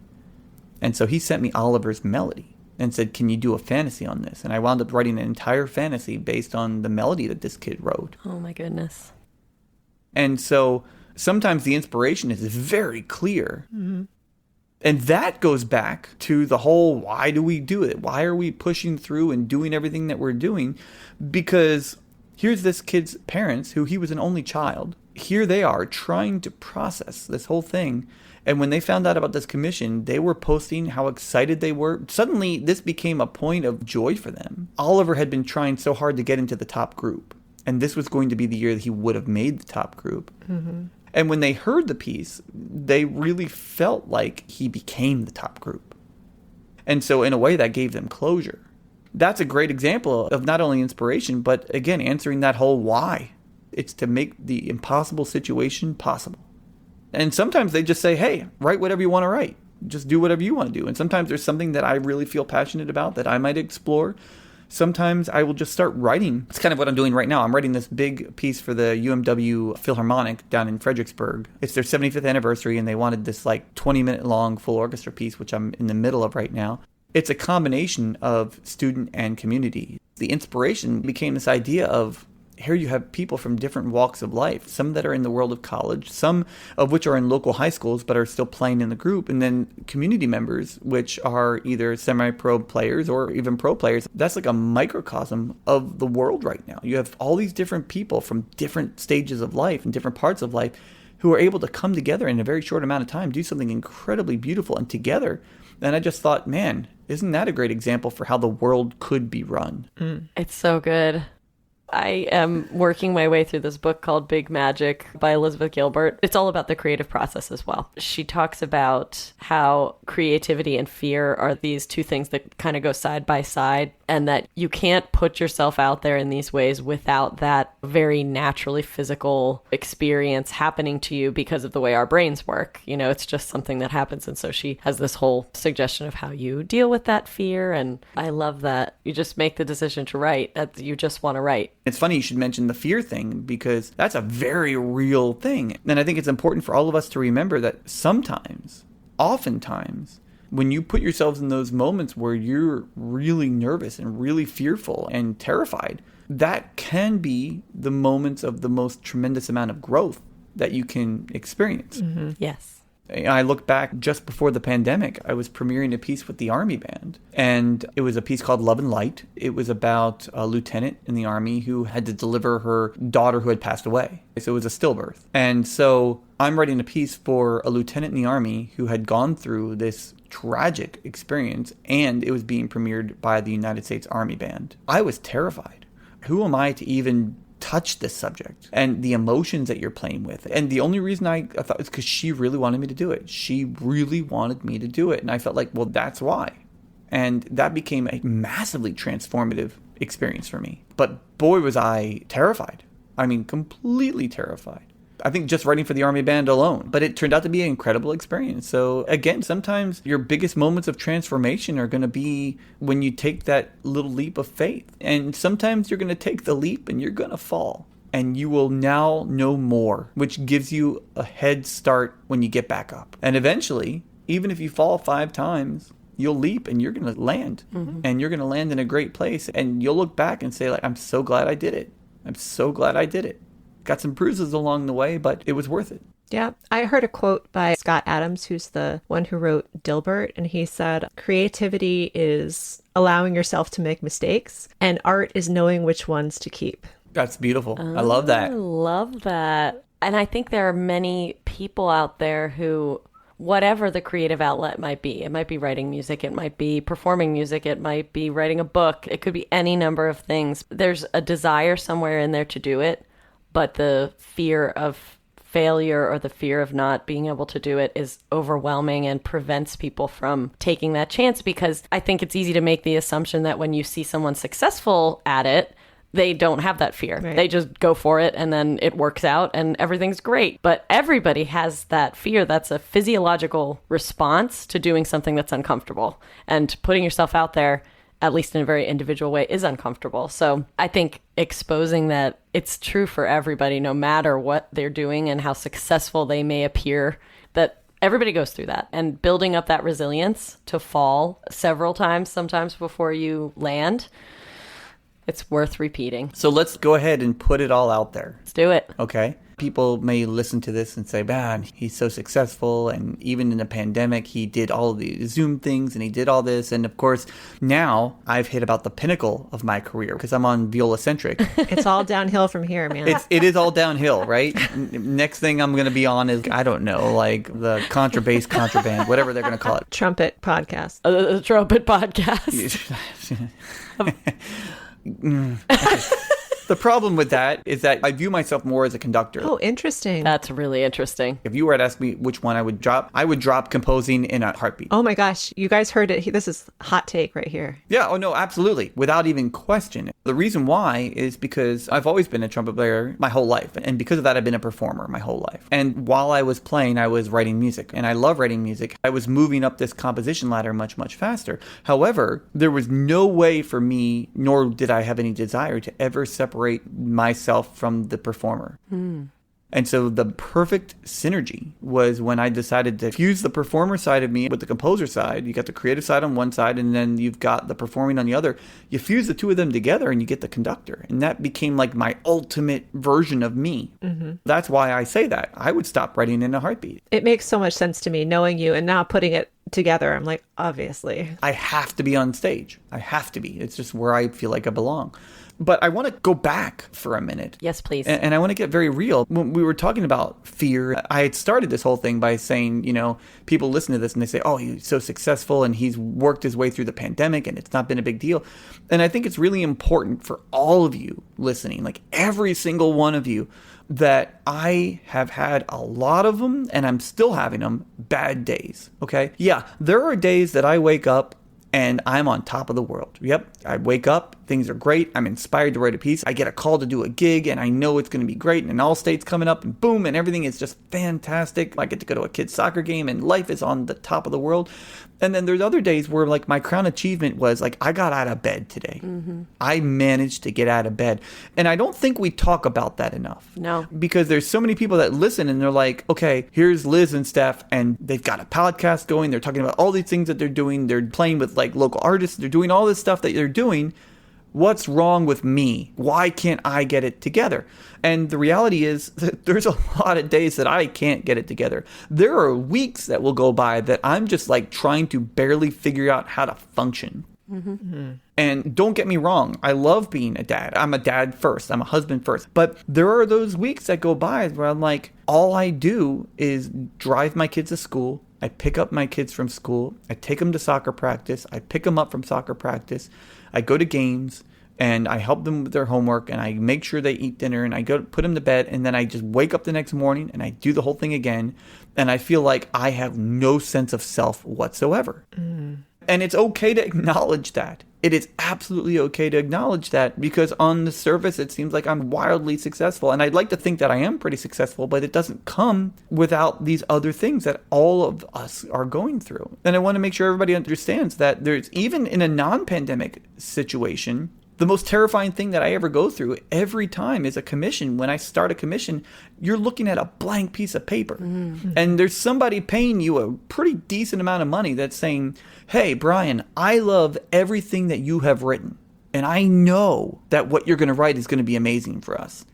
And so he sent me Oliver's melody and said, can you do a fantasy on this? And I wound up writing an entire fantasy based on the melody that this kid wrote. Oh my goodness. And so sometimes the inspiration is very clear. And that goes back to the whole, why do we do it? Why are we pushing through and doing everything that we're doing? Because here's this kid's parents, who he was an only child. Here they are trying to process this whole thing. And when they found out about this commission, they were posting how excited they were. Suddenly, this became a point of joy for them. Oliver had been trying so hard to get into the top group. And this was going to be the year that he would have made the top group. And when they heard the piece, they really felt like he became the top group. And so in a way, that gave them closure. That's a great example of not only inspiration, but again, answering that whole why. It's to make the impossible situation possible. And sometimes they just say, hey, write whatever you want to write. Just do whatever you want to do. And sometimes there's something that I really feel passionate about that I might explore. Sometimes I will just start writing. It's kind of what I'm doing right now. I'm writing this big piece for the UMW Philharmonic down in Fredericksburg. It's their 75th anniversary, and they wanted this like 20-minute long full orchestra piece, which I'm in the middle of right now. It's a combination of student and community. The inspiration became this idea of, here you have people from different walks of life, some that are in the world of college, some of which are in local high schools but are still playing in the group, and then community members, which are either semi-pro players or even pro players. That's like a microcosm of the world right now. You have all these different people from different stages of life and different parts of life who are able to come together in a very short amount of time, do something incredibly beautiful and together. And I just thought, man, isn't that a great example for how the world could be run? It's so good. I am working my way through this book called Big Magic by Elizabeth Gilbert. It's all about the creative process as well. She talks about how creativity and fear are these two things that kind of go side by side, and that you can't put yourself out there in these ways without that very naturally physical experience happening to you because of the way our brains work. You know, it's just something that happens. And so she has this whole suggestion of how you deal with that fear. And I love that you just make the decision to write, that you just want to write. It's funny you should mention the fear thing, because that's a very real thing. And I think it's important for all of us to remember that sometimes, oftentimes, When you put yourselves in those moments where you're really nervous and really fearful and terrified, that can be the moments of the most tremendous amount of growth that you can experience. Mm-hmm. Yes. I look back just before the pandemic, I was premiering a piece with the Army Band, and it was a piece called Love and Light. It was about a lieutenant in the Army who had to deliver her daughter who had passed away. So it was a stillbirth. And so I'm writing a piece for a lieutenant in the Army who had gone through this tragic experience, and it was being premiered by the United States Army Band. I was terrified. Who am I to even touch this subject and the emotions that you're playing with? And the only reason I thought was because she really wanted me to do it. She really wanted me to do it. And I felt like, well, that's why. And that became a massively transformative experience for me. But boy, was I terrified. I mean, completely terrified. I think just writing for the Army Band alone. But it turned out to be an incredible experience. So again, sometimes your biggest moments of transformation are going to be when you take that little leap of faith. And sometimes you're going to take the leap and you're going to fall. And you will now know more, which gives you a head start when you get back up. And eventually, even if you fall 5 times, you'll leap and you're going to land. Mm-hmm. And you're going to land in a great place. And you'll look back and say, like, I'm so glad I did it. I'm so glad I did it. Got some bruises along the way, but it was worth it. Yeah. I heard a quote by Scott Adams, who's the one who wrote Dilbert, and he said, creativity is allowing yourself to make mistakes, and art is knowing which ones to keep. That's beautiful. I love that. I love that. And I think there are many people out there who, whatever the creative outlet might be, it might be writing music, it might be performing music, it might be writing a book, it could be any number of things. There's a desire somewhere in there to do it. But the fear of failure or the fear of not being able to do it is overwhelming and prevents people from taking that chance, because I think it's easy to make the assumption that when you see someone successful at it, they don't have that fear. Right. They just go for it and then it works out and everything's great. But everybody has that fear. That's a physiological response to doing something that's uncomfortable. And putting yourself out there, at least in a very individual way, is uncomfortable. So I think exposing that it's true for everybody, no matter what they're doing and how successful they may appear, that everybody goes through that, and building up that resilience to fall several times, sometimes before you land, it's worth repeating. So let's go ahead and put it all out there. Let's do it. Okay. People may listen to this and say, man, he's so successful. And even in the pandemic, he did all of the Zoom things and he did all this. And of course, now I've hit about the pinnacle of my career because I'm on Viola-centric. It's all downhill from here, man. It is all downhill, right? Next thing I'm going to be on is, I don't know, like the contrabass, contraband, whatever they're going to call it. Trumpet podcast. The trumpet podcast. The problem with that is that I view myself more as a conductor. Oh, interesting. That's really interesting. If you were to ask me which one I would drop composing in a heartbeat. Oh my gosh, you guys heard it. This is hot take right here. Yeah, oh no, absolutely. Without even question. The reason why is because I've always been a trumpet player my whole life. And because of that, I've been a performer my whole life. And while I was playing, I was writing music. And I love writing music. I was moving up this composition ladder much, much faster. However, there was no way for me, nor did I have any desire to ever separate myself from the performer. And so the perfect synergy was when I decided to fuse the performer side of me with the composer side. You got the creative side on one side, and then you've got the performing on the other. You fuse the two of them together and you get the conductor. And that became like my ultimate version of me. Mm-hmm. That's why I say that. I would stop writing in a heartbeat. It makes so much sense to me, knowing you and now putting it together. I'm like, obviously. I have to be on stage. I have to be. It's just where I feel like I belong. But I want to go back for a minute. Yes, please. And I want to get very real. When we were talking about fear, I had started this whole thing by saying, you know, people listen to this and they say, oh, he's so successful and he's worked his way through the pandemic and it's not been a big deal. And I think it's really important for all of you listening, like every single one of you, that I have had a lot of them, and I'm still having them, bad days. Okay? Yeah, there are days that I wake up and I'm on top of the world. Yep. I wake up Things are great. I'm inspired to write a piece. I get a call to do a gig and I know it's going to be great and an all-state's coming up and boom, and everything is just fantastic. I get to go to a kid's soccer game and life is on the top of the world. And then there's other days where like my crown achievement was like, I got out of bed today. I managed to get out of bed. And I don't think we talk about that enough. No. Because there's so many people that listen and they're like, okay, here's Liz and Steph and they've got a podcast going. They're talking about all these things that they're doing. They're playing with like local artists. They're doing all this stuff that they're doing. What's wrong with me? Why can't I get it together? And the reality is that there's a lot of days that I can't get it together. There are weeks that will go by that I'm just like trying to barely figure out how to function. And don't get me wrong, I love being a dad. I'm a dad first. I'm a husband first. But there are those weeks that go by where I'm like, all I do is drive my kids to school. I pick up my kids from school. I take them to soccer practice. I pick them up from soccer practice. I go to games and I help them with their homework and I make sure they eat dinner and I go put them to bed and then I just wake up the next morning and I do the whole thing again. And I feel like I have no sense of self whatsoever. And it's okay to acknowledge that. It is absolutely okay to acknowledge that because on the surface, it seems like I'm wildly successful. And I'd like to think that I am pretty successful, but it doesn't come without these other things that all of us are going through. And I want to make sure everybody understands that there's, even in a non-pandemic situation, the most terrifying thing that I ever go through every time is a commission. When I start a commission, you're looking at a blank piece of paper. And there's somebody paying you a pretty decent amount of money that's saying, hey, Brian, I love everything that you have written. And I know that what you're going to write is going to be amazing for us.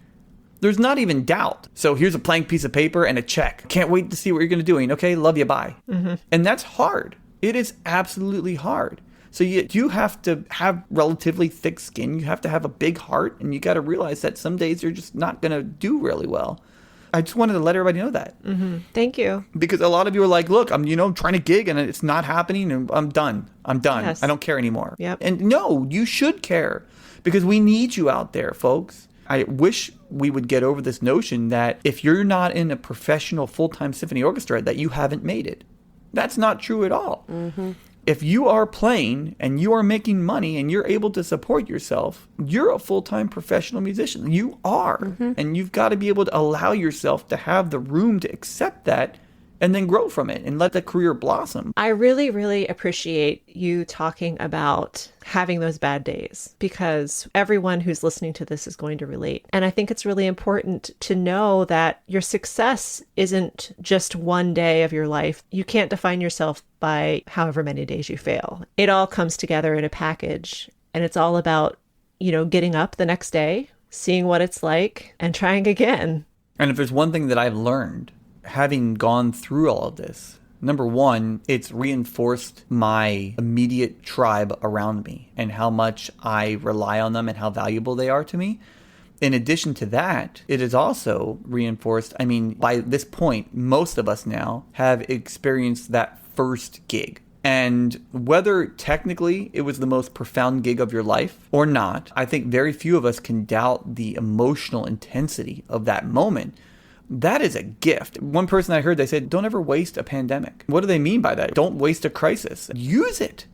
There's not even doubt. So here's a blank piece of paper and a check. Can't wait to see what you're going to do. Okay, love you, bye. And that's hard. It is absolutely hard. So you do have to have relatively thick skin. You have to have a big heart. And you got to realize that some days you're just not going to do really well. I just wanted to let everybody know that. Thank you. Because a lot of you are like, look, I'm trying to gig and it's not happening and I'm done. Yes. I don't care anymore. Yep. And no, you should care because we need you out there, folks. I wish we would get over this notion that if you're not in a professional full-time symphony orchestra, that you haven't made it. That's not true at all. If you are playing and you are making money and you're able to support yourself, you're a full-time professional musician. You are. And you've got to be able to allow yourself to have the room to accept that and then grow from it and let the career blossom. I really, really appreciate you talking about having those bad days because everyone who's listening to this is going to relate. And I think it's really important to know that your success isn't just one day of your life. You can't define yourself by however many days you fail. It all comes together in a package. And it's all about, getting up the next day, seeing what it's like, and trying again. And if there's one thing that I've learned, having gone through all of this, number one, it's reinforced my immediate tribe around me and how much I rely on them and how valuable they are to me. In addition to that, it is also reinforced. By this point, most of us now have experienced that first gig. And whether technically it was the most profound gig of your life or not, I think very few of us can doubt the emotional intensity of that moment. That is a gift. One person I heard, they said, don't ever waste a pandemic. What do they mean by that? Don't waste a crisis. Use it.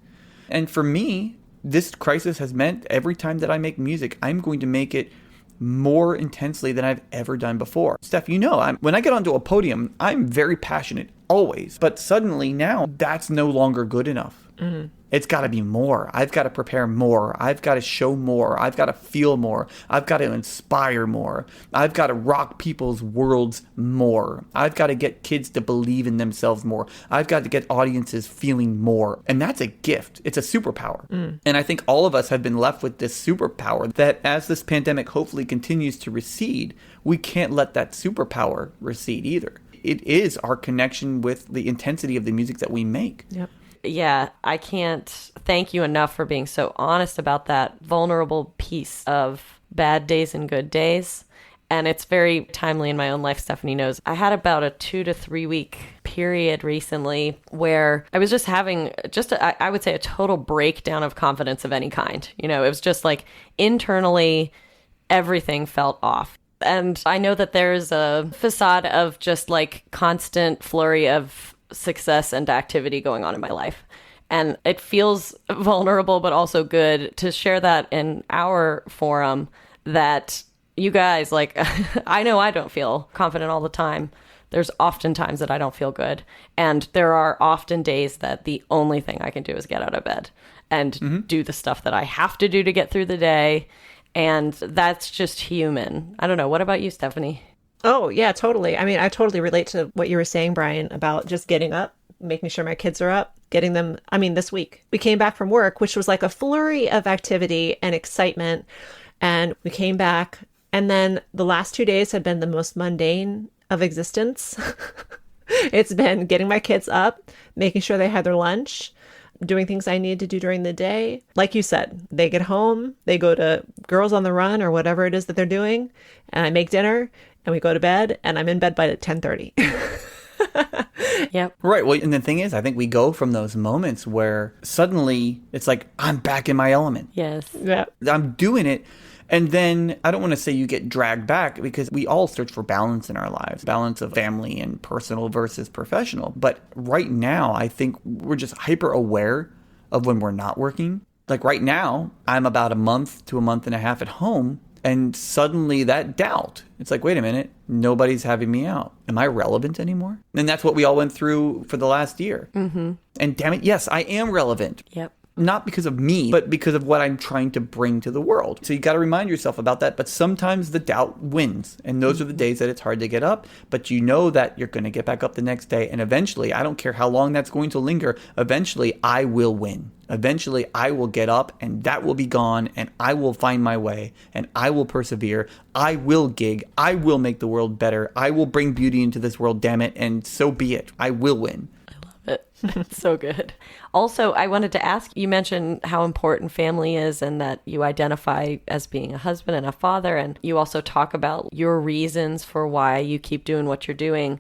And for me, this crisis has meant every time that I make music, I'm going to make it more intensely than I've ever done before. Steph, when I get onto a podium, I'm very passionate, always. But suddenly now, that's no longer good enough. It's got to be more. I've got to prepare more. I've got to show more. I've got to feel more. I've got to inspire more. I've got to rock people's worlds more. I've got to get kids to believe in themselves more. I've got to get audiences feeling more. And that's a gift. It's a superpower. And I think all of us have been left with this superpower that as this pandemic hopefully continues to recede, we can't let that superpower recede either. It is our connection with the intensity of the music that we make. Yep. Yeah, I can't thank you enough for being so honest about that vulnerable piece of bad days and good days. And it's very timely in my own life. Stephanie knows I had about a 2 to 3 week period recently where I was just having I would say a total breakdown of confidence of any kind. It was just like internally everything felt off. And I know that there's a facade of just like constant flurry of success and activity going on in my life. And it feels vulnerable, but also good to share that in our forum that you guys, like, I know I don't feel confident all the time. There's often times that I don't feel good. And there are often days that the only thing I can do is get out of bed and do the stuff that I have to do to get through the day. And that's just human. I don't know. What about you, Stephanie? Oh, yeah, totally. I mean, I totally relate to what you were saying, Brian, about just getting up, making sure my kids are up, getting them. I mean, this week we came back from work, which was like a flurry of activity and excitement. And we came back. And then the last 2 days have been the most mundane of existence. It's been getting my kids up, making sure they had their lunch, doing things I need to do during the day. Like you said, they get home, they go to Girls on the Run or whatever it is that they're doing, and I make dinner, and we go to bed, and I'm in bed by 10:30. Yep. Right. Well, and the thing is, I think we go from those moments where suddenly it's like, I'm back in my element. Yes. Yeah. I'm doing it. And then I don't want to say you get dragged back, because we all search for balance in our lives, balance of family and personal versus professional. But right now, I think we're just hyper aware of when we're not working. Like right now, I'm about a month to a month and a half at home. And suddenly that doubt, it's like, wait a minute, nobody's having me out. Am I relevant anymore? And that's what we all went through for the last year. Mm-hmm. And damn it, yes, I am relevant. Yep. Not because of me, but because of what I'm trying to bring to the world. So you got to remind yourself about that. But sometimes the doubt wins. And those are the days that it's hard to get up. But you know that you're going to get back up the next day. And eventually, I don't care how long that's going to linger, eventually I will win. Eventually, I will get up and that will be gone. And I will find my way. And I will persevere. I will gig. I will make the world better. I will bring beauty into this world, damn it. And so be it. I will win. It's so good. Also, I wanted to ask, you mentioned how important family is and that you identify as being a husband and a father. And you also talk about your reasons for why you keep doing what you're doing.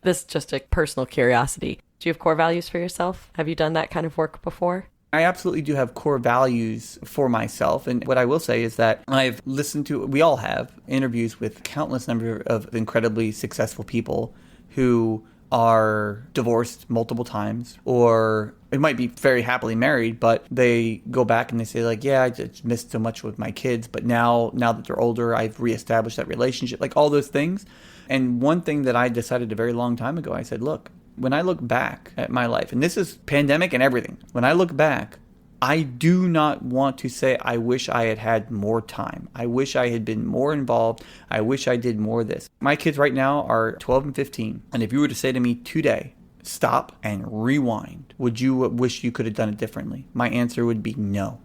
This is just a personal curiosity. Do you have core values for yourself? Have you done that kind of work before? I absolutely do have core values for myself. And what I will say is that I've listened to, we all have, interviews with countless number of incredibly successful people who are divorced multiple times, or it might be very happily married, but they go back and they say like, yeah, I just missed so much with my kids, but now that they're older, I've reestablished that relationship, like all those things. And one thing that I decided a very long time ago, I said, look, when I look back at my life, and this is pandemic and everything, when I look back, I do not want to say I wish I had had more time. I wish I had been more involved. I wish I did more of this. My kids right now are 12 and 15. And if you were to say to me today, stop and rewind, would you wish you could have done it differently? My answer would be no.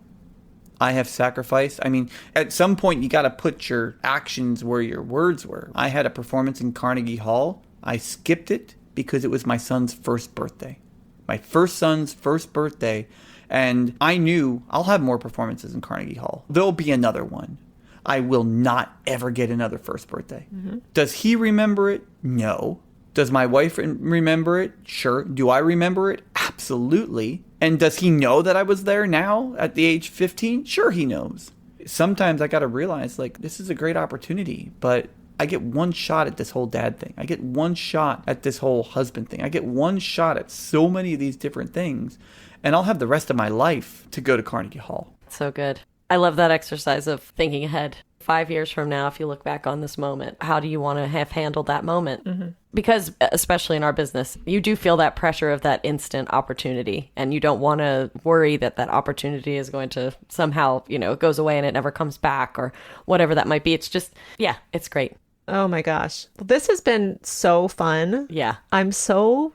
I have sacrificed. I mean, at some point, you got to put your actions where your words were. I had a performance in Carnegie Hall. I skipped it because it was my son's first birthday. My first son's first birthday. And I knew I'll have more performances in Carnegie Hall. There'll be another one. I will not ever get another first birthday. Mm-hmm. Does he remember it? No. Does my wife remember it? Sure. Do I remember it? Absolutely. And does he know that I was there now at the age 15? Sure, he knows. Sometimes I got to realize, like, this is a great opportunity, but I get one shot at this whole dad thing. I get one shot at this whole husband thing. I get one shot at so many of these different things. And I'll have the rest of my life to go to Carnegie Hall. So good. I love that exercise of thinking ahead. 5 years from now, if you look back on this moment, how do you want to have handled that moment? Mm-hmm. Because especially in our business, you do feel that pressure of that instant opportunity. And you don't want to worry that that opportunity is going to somehow, it goes away and it never comes back or whatever that might be. It's just, yeah, it's great. Oh my gosh. This has been so fun. Yeah. I'm so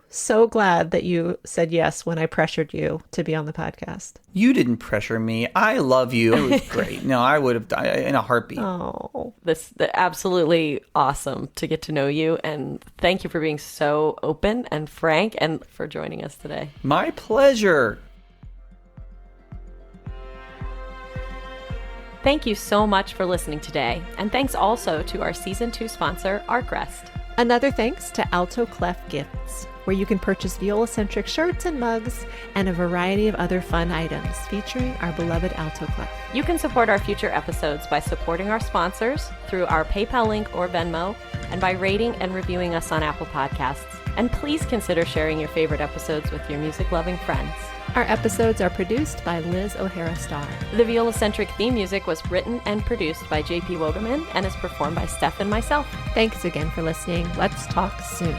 glad that you said yes when I pressured you to be on the podcast. You didn't pressure me. I love you. It was great. No, I would have died in a heartbeat. Oh. This absolutely awesome to get to know you. And thank you for being so open and frank and for joining us today. My pleasure. Thank you so much for listening today, and thanks also to our Season 2 sponsor, Arkrest. Another thanks to Alto Clef Gifts, where you can purchase viola-centric shirts and mugs and a variety of other fun items featuring our beloved Alto Clef. You can support our future episodes by supporting our sponsors through our PayPal link or Venmo, and by rating and reviewing us on Apple Podcasts. And please consider sharing your favorite episodes with your music-loving friends. Our episodes are produced by Liz O'Hara Starr. The viola-centric theme music was written and produced by JP Wogerman and is performed by Steph and myself. Thanks again for listening. Let's talk soon.